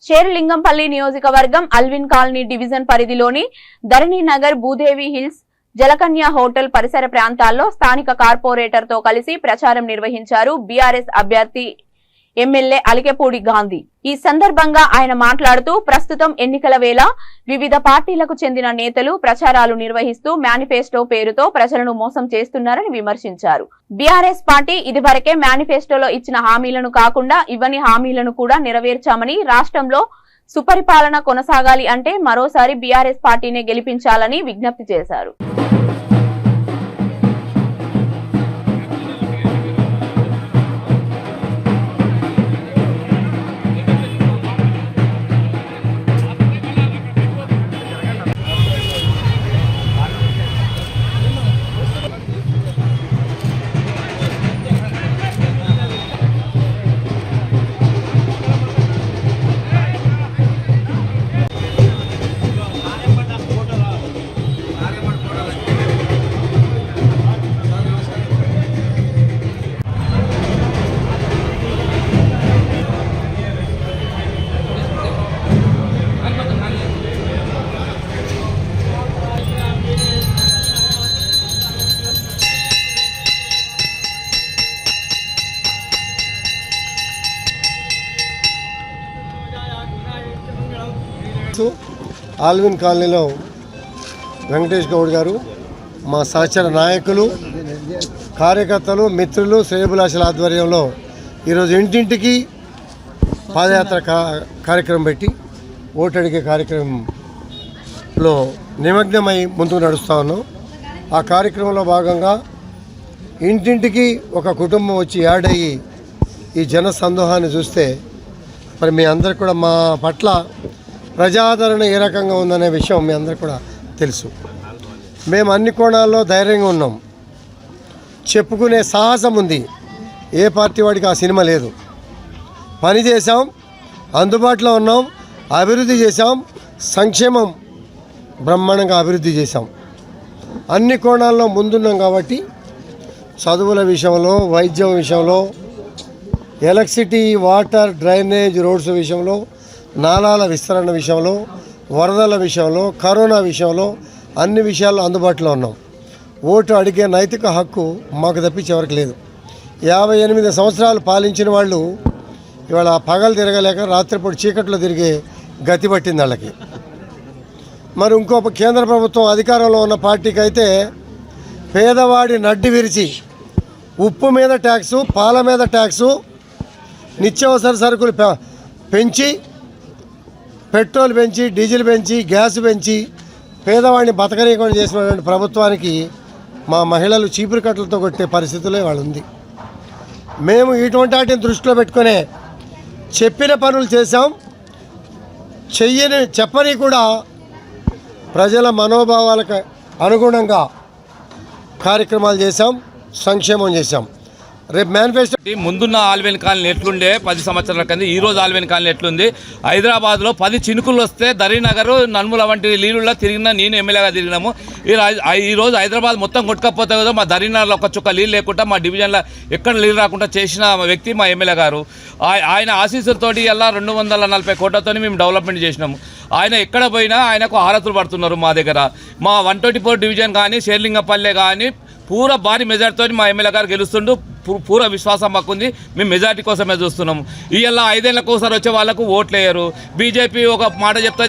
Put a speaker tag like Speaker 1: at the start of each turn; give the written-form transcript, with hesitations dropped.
Speaker 1: శేర్లింగంపల్లి నియోజకవర్గం Alvin colony division పరిధిలోని ధరణి Nagar Bhudevi hills జలకన్య hotel పరిసర ప్రాంతాల్లో స్థానిక కార్పొరేటర్ తో కలిసి ప్రచారం నిర్వహించారు బీఆర్ఎస్ అభ్యర్థి ఎమ్మెల్యే అలికెపూడి గాంధీ। ఈ సందర్భంగా ఆయన మాట్లాడుతూ ప్రస్తుతం ఎన్నికల వేళ వివిధ పార్టీలకు చెందిన నేతలు ప్రచారాలు నిర్వహిస్తూ మేనిఫెస్టో పేరుతో ప్రజలను మోసం చేస్తున్నారని విమర్శించారు। బీఆర్ఎస్ పార్టీ ఇదివరకే మేనిఫెస్టోలో ఇచ్చిన హామీలను కాకుండా ఇవ్వని హామీలను కూడా నెరవేర్చామని, రాష్ట్రంలో సుపరిపాలన కొనసాగాలి అంటే మరోసారి బీఆర్ఎస్ పార్టీనే గెలిపించాలని విజ్ఞప్తి చేశారు।
Speaker 2: ఆల్విన్ కాలనీలో వెంకటేష్ గౌడ్ గారు, మా సహచర నాయకులు, కార్యకర్తలు, మిత్రులు, శ్రేయభిలాషుల ఆధ్వర్యంలో ఈరోజు ఇంటింటికి పాదయాత్ర కార్యక్రమం పెట్టి ఓటు అడిగే కార్యక్రమంలో నిమగ్నమై ముందుకు నడుస్తూ ఉన్నాం। ఆ కార్యక్రమంలో భాగంగా ఇంటింటికి ఒక కుటుంబం వచ్చి యాడ్ అయ్యి ఈ జన సందోహాన్ని చూస్తే మరి మీ అందరికి కూడా మా పట్ల ప్రజాదరణ ఏ రకంగా ఉందనే విషయం మీ అందరికి కూడా తెలుసు। మేము అన్ని కోణాల్లో ధైర్యంగా ఉన్నాం, చెప్పుకునే సాహసం ఉంది। ఏ పార్టీ వాడికి ఆ సినిమా లేదు। పని చేసాం, అందుబాటులో ఉన్నాం, అభివృద్ధి చేసాం, సంక్షేమం బ్రహ్మాండంగా అభివృద్ధి చేసాం, అన్ని కోణాల్లో ముందున్నాం। కాబట్టి చదువుల విషయంలో, వైద్యం విషయంలో, ఎలక్ట్రిసిటీ, వాటర్, డ్రైనేజ్, రోడ్స్ విషయంలో, నాలాల విస్తరణ విషయంలో, వరదల విషయంలో, కరోనా విషయంలో అన్ని విషయాల్లో అందుబాటులో ఉన్నాం। ఓటు అడిగే నైతిక హక్కు మాకు తప్పించే వరకు లేదు। 58 సంవత్సరాలు పాలించిన వాళ్ళు ఇవాళ పగలు తిరగలేక రాత్రిపూట చీకట్లో తిరిగే గతి పట్టింది వాళ్ళకి। మరి ఇంకో కేంద్ర ప్రభుత్వం అధికారంలో ఉన్న పార్టీకి అయితే పేదవాడి నడ్డి విరిచి ఉప్పు మీద ట్యాక్సు, పాల మీద ట్యాక్సు, నిత్యావసర సరుకులు పెంచి, పెట్రోల్ పెంచి, డీజిల్ పెంచి, గ్యాస్ పెంచి పేదవాడిని బతకనీయకుండా చేసినటువంటి ప్రభుత్వానికి మా మహిళలు చీపురు కట్టలతో కొట్టే పరిస్థితులే వాళ్ళు ఉంది। మేము ఇటువంటి వాటిని దృష్టిలో పెట్టుకునే చెప్పిన పనులు చేసాం, చెప్పని కూడా ప్రజల మనోభావాలకు అనుగుణంగా కార్యక్రమాలు చేసాం, సంక్షేమం చేసాం। రేపు మేనిఫెస్టో
Speaker 3: ముందున్న ఆల్విన్ కాలనీ ఎట్లుండే 10 సంవత్సరాల కింద ఈరోజు ఆల్విన్ కాలనీ ఎట్లుంది? హైదరాబాద్లో 10 చినుకులు వస్తే ధరణినగర్, నన్ముల వంటి నీళ్ళలో తిరిగినా, నేను ఎమ్మెల్యేగా తిరిగినాము। ఈరోజు హైదరాబాద్ మొత్తం కొట్టుకపోతే కదా మా ధరణినగర్లో ఒక చుక్క నీళ్ళు లేకుండా, మా డివిజన్లో ఎక్కడ నీళ్ళు రాకుండా చేసిన వ్యక్తి మా ఎమ్మెల్యే గారు। ఆయన ఆశీస్సులతోటి ఇలా 240 కోట్లతో మేము డెవలప్మెంట్ చేసినాము। ఆయన ఎక్కడ పోయినా ఆయనకు హారతులు పడుతున్నారు మా దగ్గర। మా 124 డివిజన్ కానీ, శేర్లింగంపల్లె కానీ పూర భారీ మెజార్టీతో మా ఎమ్మెల్యే గారు గెలుస్తుండు। పూర విశ్వాసం మాకుంది, మేము మెజార్టీ కోసమే చూస్తున్నాము। ఇవాళ 5 ఏళ్ళకోసారి వచ్చే వాళ్ళకు ఓట్లు వేయరు। బీజేపీ ఒక మాట చెప్తే